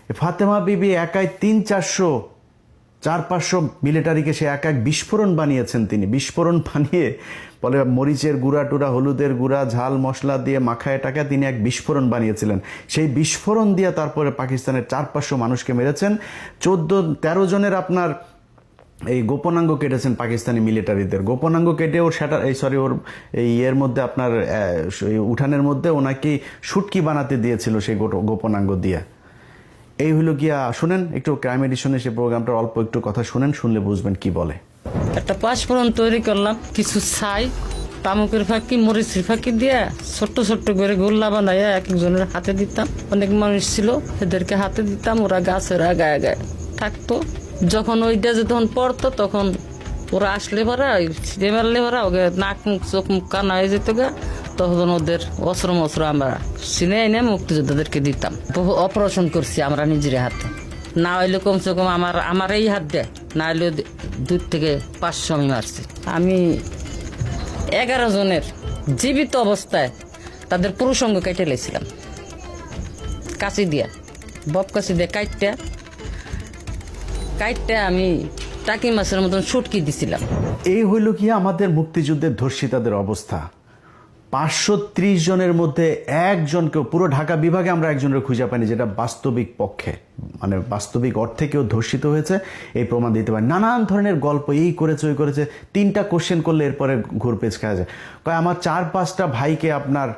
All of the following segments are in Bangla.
ফাতেমা বিবি একাই 300-400 মিলিটারিকে সে এক এক বিস্ফোরণ বানিয়েছেন। তিনি বিস্ফোরণ বানিয়ে বলে মরিচের গুঁড়া টুড়া, হলুদের গুঁড়া, ঝাল মশলা দিয়ে মাখায় টাকা তিনি এক বিস্ফোরণ বানিয়েছিলেন। সেই বিস্ফোরণ দিয়ে তারপরে পাকিস্তানের 400-500 মানুষকে মেরেছেন। 14-13 জনের আপনার এই গোপনাঙ্গ কেটেছেন পাকিস্তানি মিলিটারিদের। গোপনাঙ্গ কেটে ওর ওর এই ইয়ের মধ্যে আপনার উঠানের মধ্যে ওনাকে শুটকি বানাতে দিয়েছিল সেই গোপনাঙ্গ দিয়ে। এই হলো গিয়া, শুনেন একটু ক্রাইম এডিশনে সে প্রোগ্রামটা অল্প একটু কথা শুনেন, শুনলে বুঝবেন কি বলে। একটা পাঁচফোড়ন তৈরি করলাম, কিছু ছাই, তামুকের ফাঁকি, মরিচের ফাঁকি দিয়ে ছোট্ট ছোট্ট করে গোল্লা বানাইয়া এক একজনের হাতে দিতাম। অনেক মানুষ ছিল, এদেরকে হাতে দিতাম, ওরা গাছের গায়ে গায়ে থাকতো। যখন ওইটা যখন পড়তো তখন ওরা আসলে পারা ছিঁড়ে মারলে পারা ওকে নাক মুখ চোখ মুখ কানা হয়ে যেত গা, তখন ওদের অস্ত্র মস্ত্র আমরা চিনে এনে মুক্তিযোদ্ধাদেরকে দিতাম। বহু অপারেশন করছি আমরা নিজের হাতে, না হইলে কমসে কম আমার এই হাত দেয়, না হইলে 2-500 আমি মারছি। আমি 11 জনের জীবিত অবস্থায় তাদের পুরুষঙ্গ কেটে লেছিলাম কাঁচি দিয়া, বব কাঁচি দিয়ে কাইটটা আমি টাকি মাছের মতন শুটকি দিছিলাম। এই হইল কি আমাদের মুক্তিযুদ্ধের ধর্ষিতাদের অবস্থা। 530 জনের মধ্যে একজনকেও, পুরো ঢাকা বিভাগে আমরা একজনের খুঁজে পাইনি যেটা বাস্তবিক পক্ষে মানে বাস্তবিক অর্থে কেউ ধর্ষিত হয়েছে এই প্রমাণ দিতে পারে। নানান ধরনের গল্প, এই করেছে ওই করেছে, 3টা কোশ্চেন করলে এরপরে ঘুরপেচ খাওয়া যায়। কয় আমার 4-5টা ভাইকে, আপনার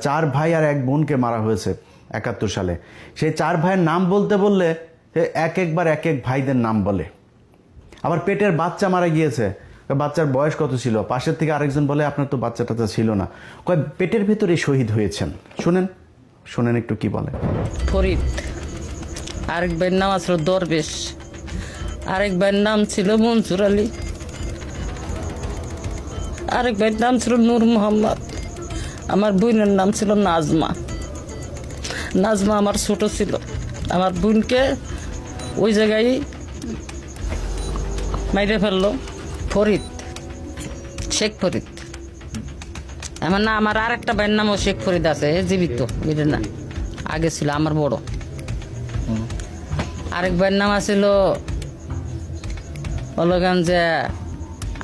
4 ভাই আর 1 বোনকে মারা হয়েছে 71 সালে। সেই 4 ভাইয়ের নাম বলতে বললে একবার এক এক ভাইদের নাম বলে। আবার পেটের বাচ্চা মারা গিয়েছে, বাচ্চার বয়স কত ছিল, পাশের থেকে আরেকজন বলে আপনার তো বাচ্চা টাচ্চা ছিল না, কয় পেটের ভেতরে শহীদ হয়েছেন। শুনেন একটু কি বলে। ফরিদ, আরেক ভাইয়ের নাম আসলো দরবেশ, আরেক ভাইয়ের নাম ছিল মনসুর আলী, আরেক ভাইয়ের নাম ছিল নূর মোহাম্মদ, আমার বোনের নাম ছিল নাজমা। নাজমা আমার ছোট ছিল, আমার বোনকে ওই জায়গায় মাইরে ফেললো ফরিদ, শেখ ফরিদ। আমার না, আমার আর একটা ভাইয়ের নামও শেখ ফরিদ আছে, জীবিত, বুঝলেন না, আগে ছিল আমার বড়। আরেক ভাইয়ের নাম আছিল যে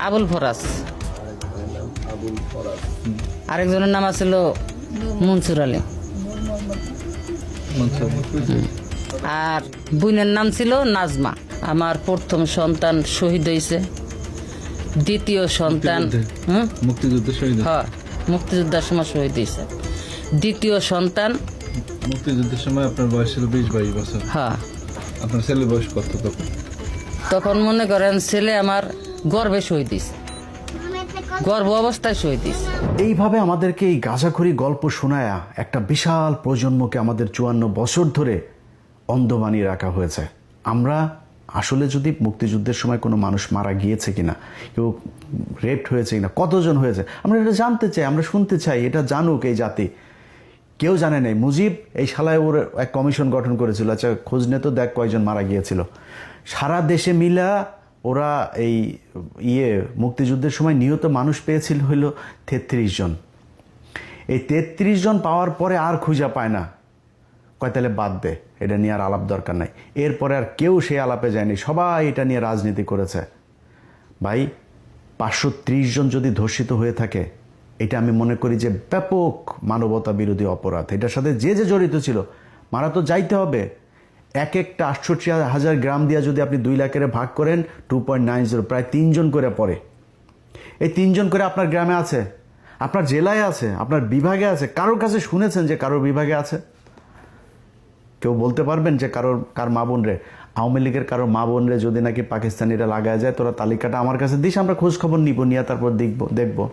আবুল ফরাজ, আরেকজনের নাম আছিল মনসুর আলী, আর বোনের নাম ছিল নাজমা। আমার প্রথম সন্তান শহীদ হয়েছে, দ্বিতীয় সন্তান মুক্তিযোদ্ধার সময় শহীদ হয়েছে, দ্বিতীয় সন্তান মুক্তিযুদ্ধের সময় আপনার বয়স ছিল 20-22 বছর। হ্যাঁ, আপনার ছেলের বয়স কত তখন? মনে করেন ছেলে আমার গর্ভে শহীদ হয়েছে, গর্ভ অবস্থায় শহীদ হয়েছে। এইভাবে আমাদেরকে এই গাঁজাখড়ি গল্প শোনায়া একটা বিশাল প্রজন্মকে আমাদের 54 বছর ধরে অন্ধ বানিয়ে রাখা হয়েছে। আমরা আসলে যদি মুক্তিযুদ্ধের সময় কোনো মানুষ মারা গিয়েছে কিনা, কেউ রেপড হয়েছে কিনা, কতজন হয়েছে, আমরা এটা জানতে চাই, আমরা শুনতে চাই, এটা জানুক এই জাতি। কেউ জানে নাই। মুজিব এই শালায় ওর এক কমিশন গঠন করেছিল, আচ্ছা খোঁজ নে তো দেখ কয়জন মারা গিয়েছিল। সারা দেশে মিলা ওরা এই মুক্তিযুদ্ধের সময় নিহত মানুষ পেয়েছিল হইল 33 জন। এই 33 জন পাওয়ার পরে আর খুঁজা পায় না, কয় তাহলে বাদ দে, এটা নিয়ে আর আলাপ দরকার নাই। এরপরে আর কেউ সেই আলাপে যায়নি, সবাই এটা নিয়ে রাজনীতি করেছে। ভাই 530 জন যদি ধর্ষিত হয়ে থাকে, এটা আমি মনে করি যে ব্যাপক মানবতা বিরোধী অপরাধ। এটার সাথে যে যে জড়িত ছিল মারা তো যাইতে হবে। এক একটা 68,000 গ্রাম দিয়া যদি আপনি 2 লাখের ভাগ করেন 2.90, প্রায় 3 জন করে পড়ে। এই 3 জন করে আপনার গ্রামে আছে, আপনার জেলায় আছে, আপনার বিভাগে আছে। কারোর কাছে শুনেছেন যে কারোর বিভাগে আছে? কেউ বলতে পারবেন যে কার মা বোন রে, আওয়ামী লীগের কারো মা বোন রে যদি নাকি পাকিস্তানিরা লাগায় যায়, তোরা তালিকাটা আমার কাছে দিস, আমরা খোঁজ খবর নিব, নিয়ে তারপর দেখবো।